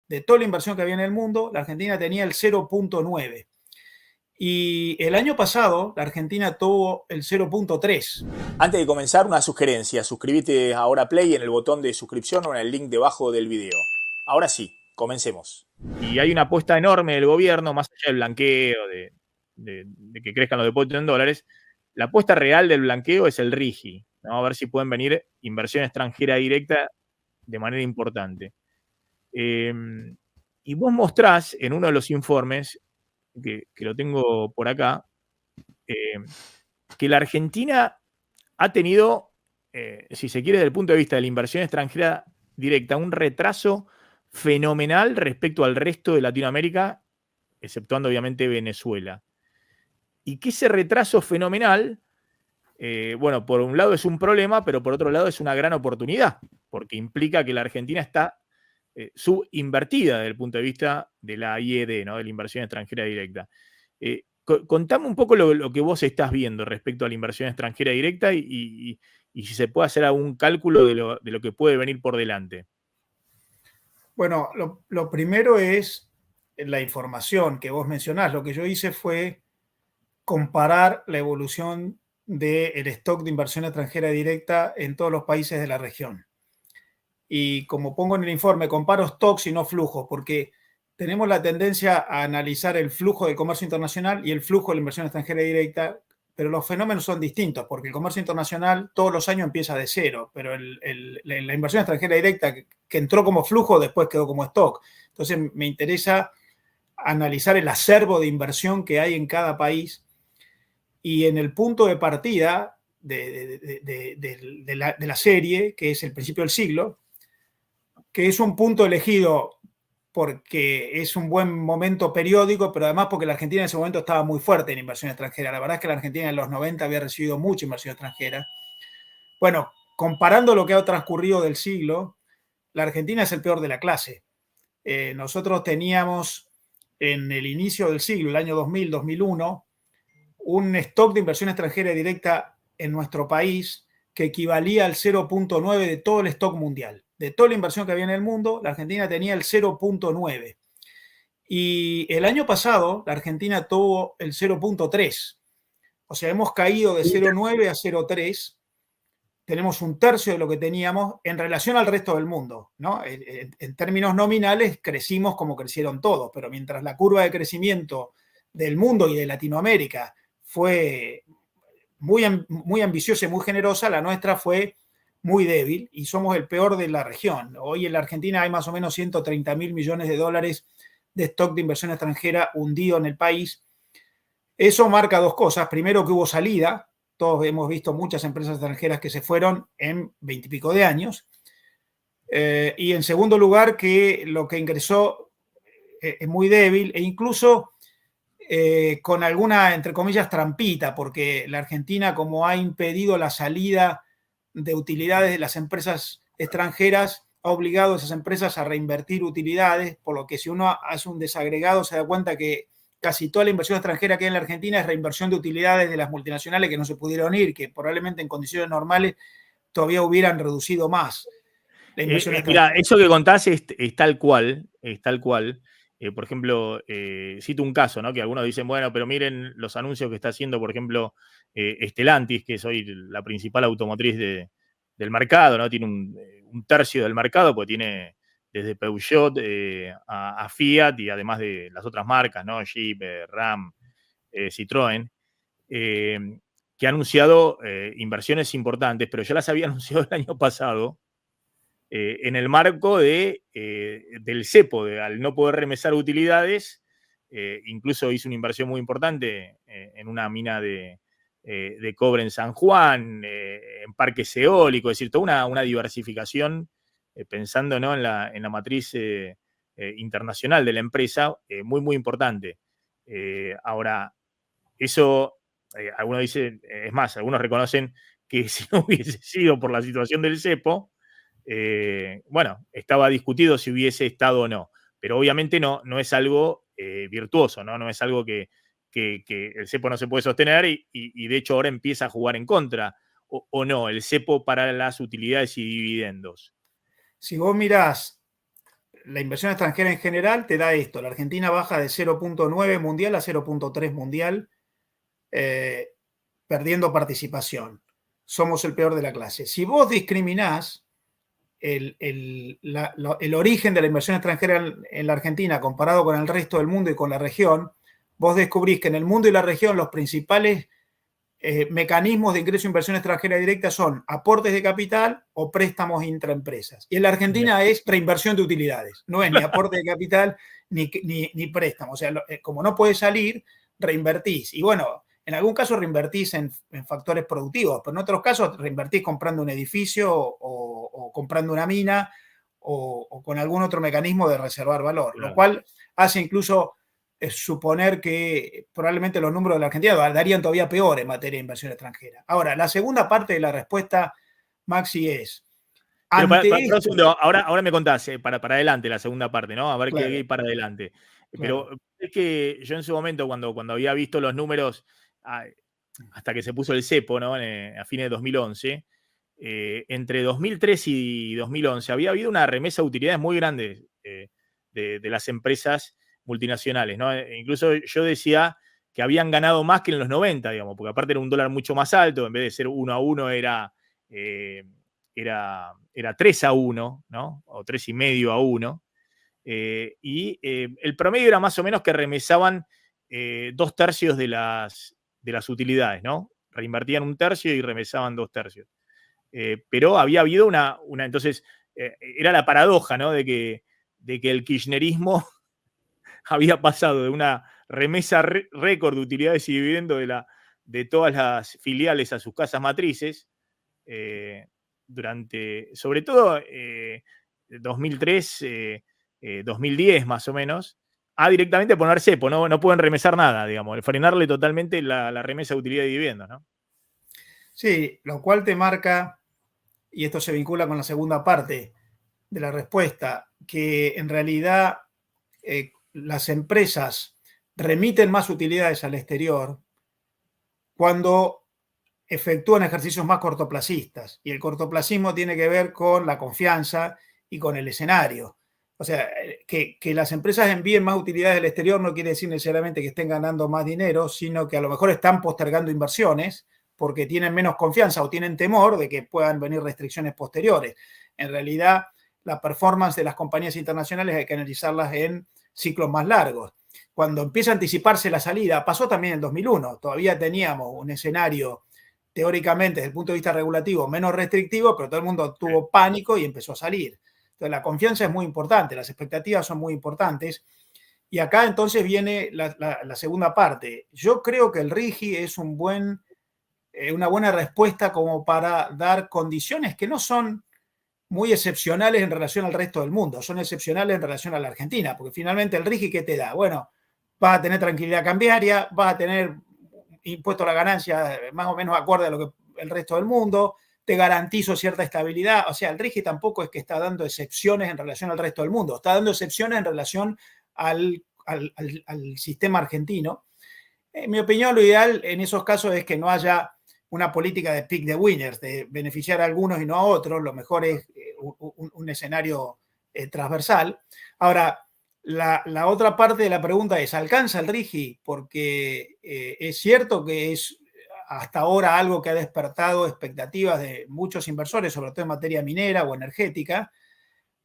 De toda la inversión que había en el mundo, la Argentina tenía el 0,9. Y el año pasado, la Argentina tuvo el 0,3. Antes de comenzar, una sugerencia. Suscríbete ahora a Play en el botón de suscripción o en el link debajo del video. Ahora sí, comencemos. Y hay una apuesta enorme del gobierno, más allá del blanqueo, de que crezcan los depósitos en dólares. La apuesta real del blanqueo es el RIGI, ¿no? A ver si pueden venir inversión extranjera directa de manera importante. Y vos mostrás en uno de los informes, que lo tengo por acá, que la Argentina ha tenido, si se quiere, desde el punto de vista de la inversión extranjera directa, un retraso fenomenal respecto al resto de Latinoamérica, exceptuando obviamente Venezuela. Y que ese retraso fenomenal, bueno, por un lado es un problema, pero por otro lado es una gran oportunidad, porque implica que la Argentina está subinvertida desde el punto de vista de la IED, ¿no? De la inversión extranjera directa. Contame un poco lo que vos estás viendo respecto a la inversión extranjera directa y si se puede hacer algún cálculo de lo que puede venir por delante. Bueno, lo primero es la información que vos mencionás. Lo que yo hice fue comparar la evolución del stock de inversión extranjera directa en todos los países de la región. Y como pongo en el informe, comparo stocks y no flujos, porque tenemos la tendencia a analizar el flujo del comercio internacional y el flujo de la inversión extranjera directa, pero los fenómenos son distintos, porque el comercio internacional todos los años empieza de cero, pero la inversión extranjera directa que entró como flujo después quedó como stock. Entonces me interesa analizar el acervo de inversión que hay en cada país y en el punto de partida de la serie, que es el principio del siglo, que es un punto elegido porque es un buen momento periódico, pero además porque la Argentina en ese momento estaba muy fuerte en inversión extranjera. La verdad es que la Argentina en los 90 había recibido mucha inversión extranjera. Bueno, comparando lo que ha transcurrido del siglo, la Argentina es el peor de la clase. Nosotros teníamos en el inicio del siglo, el año 2000, 2001, un stock de inversión extranjera directa en nuestro país que equivalía al 0,9 de todo el stock mundial. De toda la inversión que había en el mundo, la Argentina tenía el 0,9. Y el año pasado, la Argentina tuvo el 0,3. O sea, hemos caído de 0,9 a 0,3. Tenemos un tercio de lo que teníamos en relación al resto del mundo, ¿no? En términos nominales, crecimos como crecieron todos, pero mientras la curva de crecimiento del mundo y de Latinoamérica fue muy ambiciosa y muy generosa, la nuestra fue muy débil y somos el peor de la región. Hoy en la Argentina hay más o menos 130.000 millones de dólares de stock de inversión extranjera hundido en el país. Eso marca dos cosas. Primero, que hubo salida. Todos hemos visto muchas empresas extranjeras que se fueron en 20 y pico de años. Y en segundo lugar, que lo que ingresó es muy débil e incluso con alguna, entre comillas, trampita, porque la Argentina, como ha impedido la salida de utilidades de las empresas extranjeras, ha obligado a esas empresas a reinvertir utilidades, por lo que si uno hace un desagregado se da cuenta que casi toda la inversión extranjera que hay en la Argentina es reinversión de utilidades de las multinacionales que no se pudieron ir, que probablemente en condiciones normales todavía hubieran reducido más la inversión Mira, extranjera. eso que contás es tal cual, es tal cual. Por ejemplo, cito un caso, ¿no? Que algunos dicen, bueno, pero miren los anuncios que está haciendo, por ejemplo, Stellantis, que es hoy la principal automotriz del mercado, ¿no? Tiene un tercio del mercado, pues tiene desde Peugeot a Fiat y además de las otras marcas, ¿no? Jeep, Ram, Citroën, que ha anunciado inversiones importantes, pero ya las había anunciado el año pasado en el marco del cepo, al no poder remesar utilidades, incluso hizo una inversión muy importante en una mina de cobre en San Juan, en parques eólicos, es decir, toda una diversificación pensando, ¿no? en la matriz internacional de la empresa, muy, muy importante. Ahora, eso, algunos dicen, es más, algunos reconocen que si no hubiese sido por la situación del cepo, bueno, estaba discutido si hubiese estado o no, pero obviamente no es algo virtuoso, ¿no? No es algo que el cepo no se puede sostener y de hecho ahora empieza a jugar en contra, o no, el cepo para las utilidades y dividendos. Si vos mirás la inversión extranjera en general te da esto. La Argentina baja de 0,9 mundial a 0,3 mundial, perdiendo participación. Somos el peor de la clase. Si vos discriminás el origen de la inversión extranjera en la Argentina comparado con el resto del mundo y con la región, vos descubrís que en el mundo y la región los principales mecanismos de ingreso e inversión extranjera directa son aportes de capital o préstamos intraempresas. Y en la Argentina es reinversión de utilidades, no es ni aporte de capital ni préstamo. O sea, como no puedes salir, reinvertís. Y bueno, en algún caso reinvertís en factores productivos, pero en otros casos reinvertís comprando un edificio o comprando una mina o con algún otro mecanismo de reservar valor, Claro. lo cual hace incluso suponer que probablemente los números de la Argentina darían todavía peor en materia de inversión extranjera. Ahora, la segunda parte de la respuesta, Maxi, es... Pero para un segundo, ahora me contás, para adelante la segunda parte, ¿no? A ver Claro, qué hay para adelante. claro. Pero es que yo en su momento, cuando había visto los números, hasta que se puso el cepo, ¿no? A fines de 2011, entre 2003 y 2011 había habido una remesa de utilidades muy grande de las empresas multinacionales, ¿no? Incluso yo decía que habían ganado más que en los 90, digamos, porque aparte era un dólar mucho más alto, en vez de ser 1-1 era 3-1, ¿no? O 3,5-1. Y el promedio era más o menos que remesaban 2/3 de las utilidades, ¿no? Reinvertían 1/3 y remesaban 2/3. Pero había habido entonces, era la paradoja, ¿no? De que el kirchnerismo había pasado de una remesa récord de utilidades y dividendos de todas las filiales a sus casas matrices, durante, sobre todo, 2003, 2010 más o menos, a directamente poner cepo, no pueden remesar nada, digamos, frenarle totalmente la remesa de utilidad y dividendos, ¿no? Sí, lo cual te marca, y esto se vincula con la segunda parte de la respuesta, que en realidad las empresas remiten más utilidades al exterior cuando efectúan ejercicios más cortoplacistas. Y el cortoplacismo tiene que ver con la confianza y con el escenario. O sea, que las empresas envíen más utilidades al exterior no quiere decir necesariamente que estén ganando más dinero, sino que a lo mejor están postergando inversiones porque tienen menos confianza o tienen temor de que puedan venir restricciones posteriores. En realidad, la performance de las compañías internacionales hay que analizarlas en ciclos más largos. Cuando empieza a anticiparse la salida, pasó también en 2001, todavía teníamos un escenario teóricamente desde el punto de vista regulativo menos restrictivo, pero todo el mundo tuvo pánico y empezó a salir. Entonces la confianza es muy importante, las expectativas son muy importantes. Y acá entonces viene la segunda parte. Yo creo que el RIGI es una buena respuesta como para dar condiciones que no son muy excepcionales en relación al resto del mundo, son excepcionales en relación a la Argentina, porque finalmente el RIGI, ¿qué te da? Bueno, vas a tener tranquilidad cambiaria, vas a tener impuesto a la ganancia más o menos acorde a lo que el resto del mundo, te garantizo cierta estabilidad. O sea, el RIGI tampoco es que está dando excepciones en relación al resto del mundo, está dando excepciones en relación al sistema argentino. En mi opinión, lo ideal en esos casos es que no haya una política de pick the winners, de beneficiar a algunos y no a otros. Lo mejor es un escenario transversal. Ahora, la otra parte de la pregunta es, ¿alcanza el RIGI? Porque es cierto que es hasta ahora algo que ha despertado expectativas de muchos inversores, sobre todo en materia minera o energética,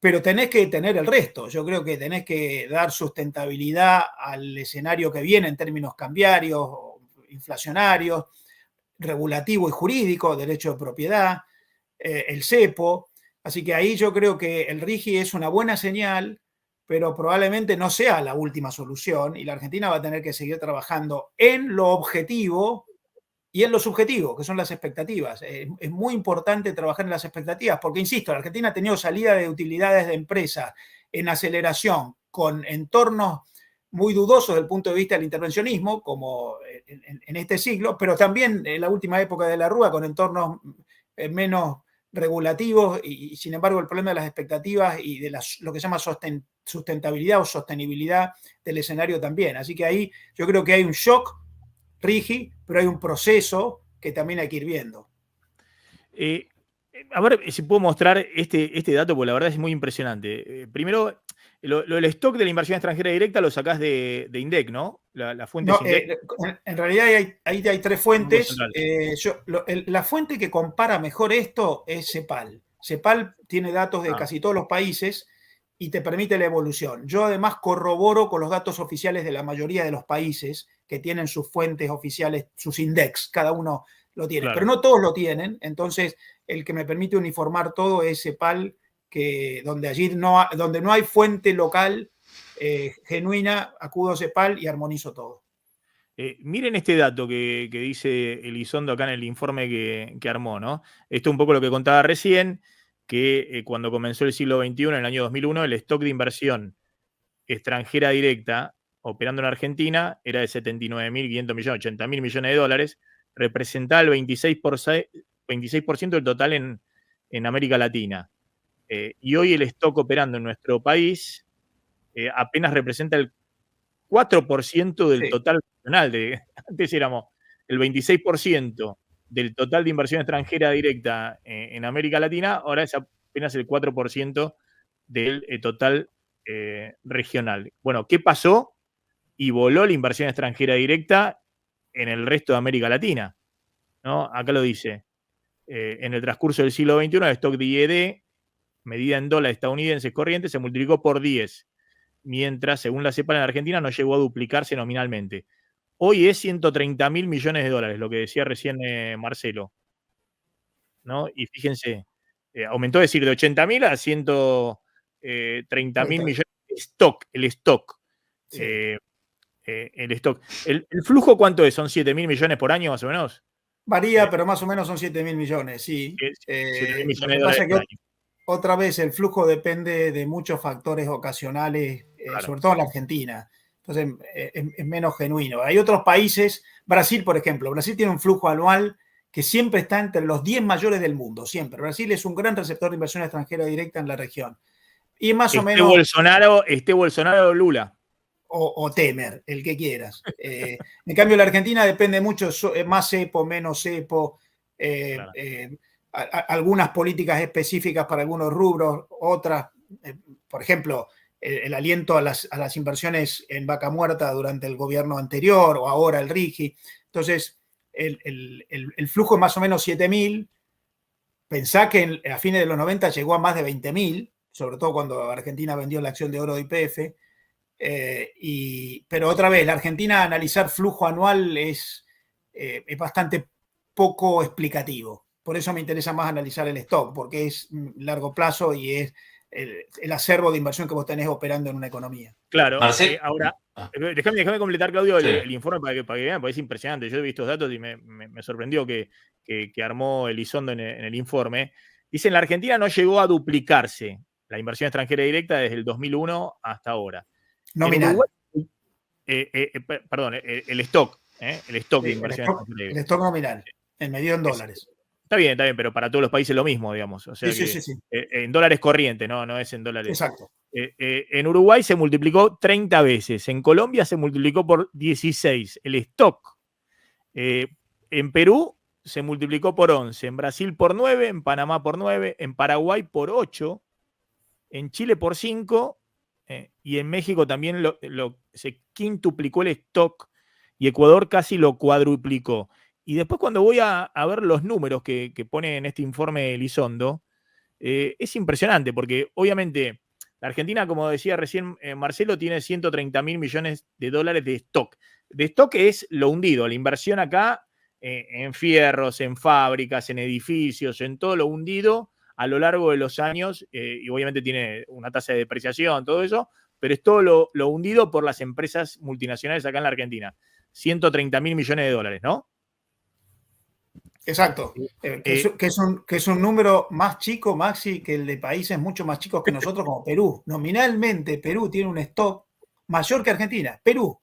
pero tenés que tener el resto. Yo creo que tenés que dar sustentabilidad al escenario que viene en términos cambiarios, inflacionarios, regulativo y jurídico, derecho de propiedad, el cepo. Así que ahí yo creo que el RIGI es una buena señal, pero probablemente no sea la última solución y la Argentina va a tener que seguir trabajando en lo objetivo y en lo subjetivo, que son las expectativas. Es muy importante trabajar en las expectativas, porque, insisto, la Argentina ha tenido salida de utilidades de empresas en aceleración con entornos muy dudosos desde el punto de vista del intervencionismo, como en este siglo, pero también en la última época de la Rúa con entornos menos regulativos y sin embargo el problema de las expectativas y de lo que se llama sustentabilidad o sostenibilidad del escenario también. Así que ahí yo creo que hay un shock RIGI, pero hay un proceso que también hay que ir viendo. A ver si puedo mostrar este dato, porque la verdad es muy impresionante. Primero, El stock de la inversión extranjera directa lo sacás de INDEC, ¿no? La fuente es No, INDEC. en realidad hay tres Banco fuentes. Central. La fuente que compara mejor esto es CEPAL. CEPAL tiene datos de Ah, casi todos los países y te permite la evolución. Yo además corroboro con los datos oficiales de la mayoría de los países que tienen sus fuentes oficiales, sus index, cada uno lo tiene, pero claro. no todos lo tienen. Entonces, el que me permite uniformar todo es CEPAL, que donde no hay fuente local genuina, acudo a CEPAL y armonizo todo. Miren este dato que dice Elizondo acá en el informe que armó, ¿no? Esto es un poco lo que contaba recién, que cuando comenzó el siglo XXI, en el año 2001, el stock de inversión extranjera directa operando en Argentina era de 79.500 millones, 80.000 millones de dólares, representaba el 26% del total en América Latina. Y hoy el stock operando en nuestro país apenas representa el 4% del Sí. total nacional. Antes éramos el 26% del total de inversión extranjera directa en América Latina, ahora es apenas el 4% del total regional. Bueno, ¿qué pasó? Y voló la inversión extranjera directa en el resto de América Latina, ¿no? Acá lo dice. En el transcurso del siglo XXI, el stock de IED, medida en dólares estadounidenses corrientes, se multiplicó por 10, mientras, según la CEPAL en Argentina, no llegó a duplicarse nominalmente. Hoy es 130.000 millones de dólares, lo que decía recién Marcelo, ¿no? Y fíjense, aumentó, es decir, de 80.000 a 130.000 millones de stock, el stock. Sí. El stock. ¿El flujo cuánto es? ¿Son 7.000 millones por año más o menos? Varía, pero más o menos son 7.000 millones, sí. 7.000 Lo millones que de pasa dólares es por que año. otra vez el flujo depende de muchos factores ocasionales, Claro. sobre todo en la Argentina. Entonces es menos genuino. Hay otros países, Brasil, por ejemplo. Brasil tiene un flujo anual que siempre está entre los 10 mayores del mundo, siempre. Brasil es un gran receptor de inversión extranjera directa en la región. Y más o menos, Bolsonaro o Lula. o Temer, el que quieras. En cambio, la Argentina depende mucho, más cepo, menos cepo, Claro. algunas políticas específicas para algunos rubros, otras, por ejemplo, el aliento a las inversiones en vaca muerta durante el gobierno anterior o ahora el RIGI. Entonces, el flujo es más o menos 7.000. Pensá que a fines de los 90 llegó a más de 20.000, sobre todo cuando Argentina vendió la acción de oro de YPF. Pero otra vez, la Argentina analizar flujo anual es bastante poco explicativo. Por eso me interesa más analizar el stock, porque es largo plazo y es el acervo de inversión que vos tenés operando en una economía. Claro, Marcel. ahora, déjame completar, Claudio, Sí. el informe para que vean, porque es impresionante. Yo he visto estos datos y me sorprendió que armó Elizondo en el informe. Dice, en la Argentina no llegó a duplicarse la inversión extranjera directa desde el 2001 hasta ahora. En Nominal. Uruguay, perdón, el stock de inversión extranjera El directa. stock nominal, medido en dólares. Está bien, pero para todos los países lo mismo, digamos. O sea Sí, que sí. en dólares corrientes, no es en dólares. Exacto. En Uruguay se multiplicó 30 veces, en Colombia se multiplicó por 16 el stock. En Perú se multiplicó por 11, en Brasil por 9, en Panamá por 9, en Paraguay por 8, en Chile por 5, y en México también se quintuplicó el stock y Ecuador casi lo cuadruplicó. Y después cuando voy a ver los números que pone en este informe Elizondo, es impresionante porque obviamente la Argentina, como decía recién Marcelo, tiene 130.000 millones de dólares de stock. De stock es lo hundido, la inversión acá en fierros, en fábricas, en edificios, en todo lo hundido a lo largo de los años, y obviamente tiene una tasa de depreciación, todo eso, pero es todo lo hundido por las empresas multinacionales acá en la Argentina. 130.000 millones de dólares, ¿no? Exacto. Que es un número más chico, Maxi, que el de países mucho más chicos que nosotros, como Perú. Nominalmente, Perú tiene un stock mayor que Argentina. Perú.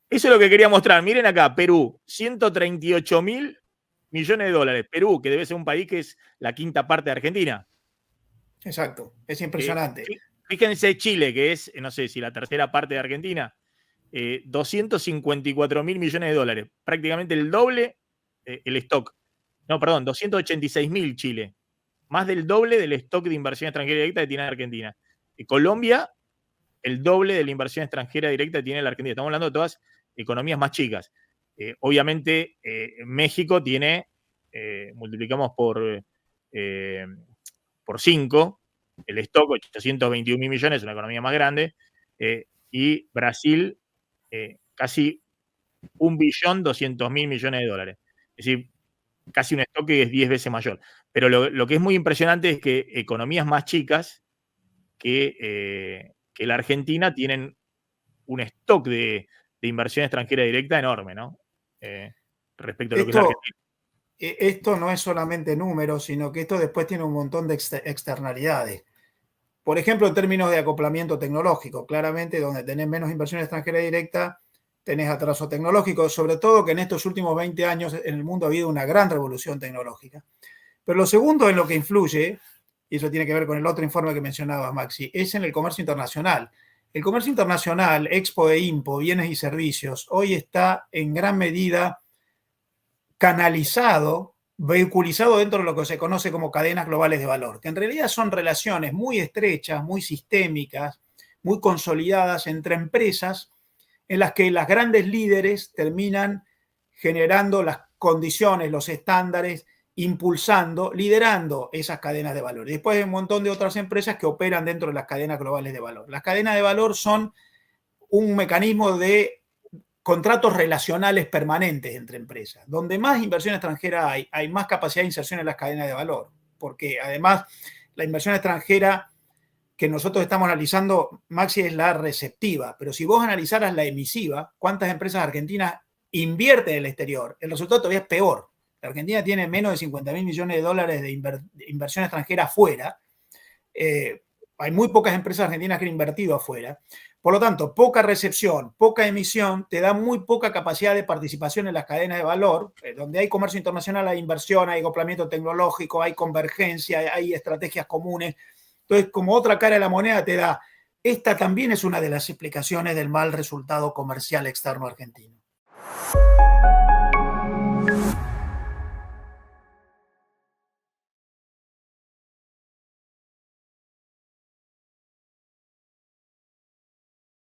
Eso es lo que quería mostrar. Miren acá, Perú, 138.000 millones de dólares. Perú, que debe ser un país que es la quinta parte de Argentina. Exacto. Es impresionante. Fíjense Chile, que es, no sé si la tercera parte de Argentina, 254.000 millones de dólares. Prácticamente el doble el stock. No, perdón, 286.000 Chile. Más del doble del stock de inversión extranjera directa que tiene Argentina. Colombia, el doble de la inversión extranjera directa que tiene la Argentina. Estamos hablando de todas economías más chicas. Obviamente, México tiene, multiplicamos por 5, el stock, 821 mil millones, es una economía más grande, y Brasil, casi 1.200.000 millones de dólares. Es decir, casi un stock que es 10 veces mayor. Pero lo que es muy impresionante es que economías más chicas que la Argentina tienen un stock de inversión extranjera directa enorme, ¿no? Respecto a lo que es la Argentina. Esto no es solamente números, sino que esto después tiene un montón de externalidades. Por ejemplo, en términos de acoplamiento tecnológico, claramente donde tenés menos inversión extranjera directa, tenés atraso tecnológico, sobre todo que en estos últimos 20 años en el mundo ha habido una gran revolución tecnológica. Pero lo segundo en lo que influye, y eso tiene que ver con el otro informe que mencionabas, Maxi, es en el comercio internacional. El comercio internacional, Expo e Impo, bienes y servicios, hoy está en gran medida canalizado, vehiculizado dentro de lo que se conoce como cadenas globales de valor, que en realidad son relaciones muy estrechas, muy sistémicas, muy consolidadas entre empresas en las que las grandes líderes terminan generando las condiciones, los estándares, impulsando, liderando esas cadenas de valor. Y después hay un montón de otras empresas que operan dentro de las cadenas globales de valor. Las cadenas de valor son un mecanismo de contratos relacionales permanentes entre empresas. Donde más inversión extranjera hay más capacidad de inserción en las cadenas de valor, porque además la inversión extranjera que nosotros estamos analizando, Maxi, es la receptiva, pero si vos analizaras la emisiva, cuántas empresas argentinas invierten en el exterior, el resultado todavía es peor. La Argentina tiene menos de 50 mil millones de dólares de inversión extranjera afuera. Hay muy pocas empresas argentinas que han invertido afuera. Por lo tanto, poca recepción, poca emisión, te da muy poca capacidad de participación en las cadenas de valor, donde hay comercio internacional, hay inversión, hay acoplamiento tecnológico, hay convergencia, hay estrategias comunes. Entonces, como otra cara de la moneda te da, esta también es una de las explicaciones del mal resultado comercial externo argentino.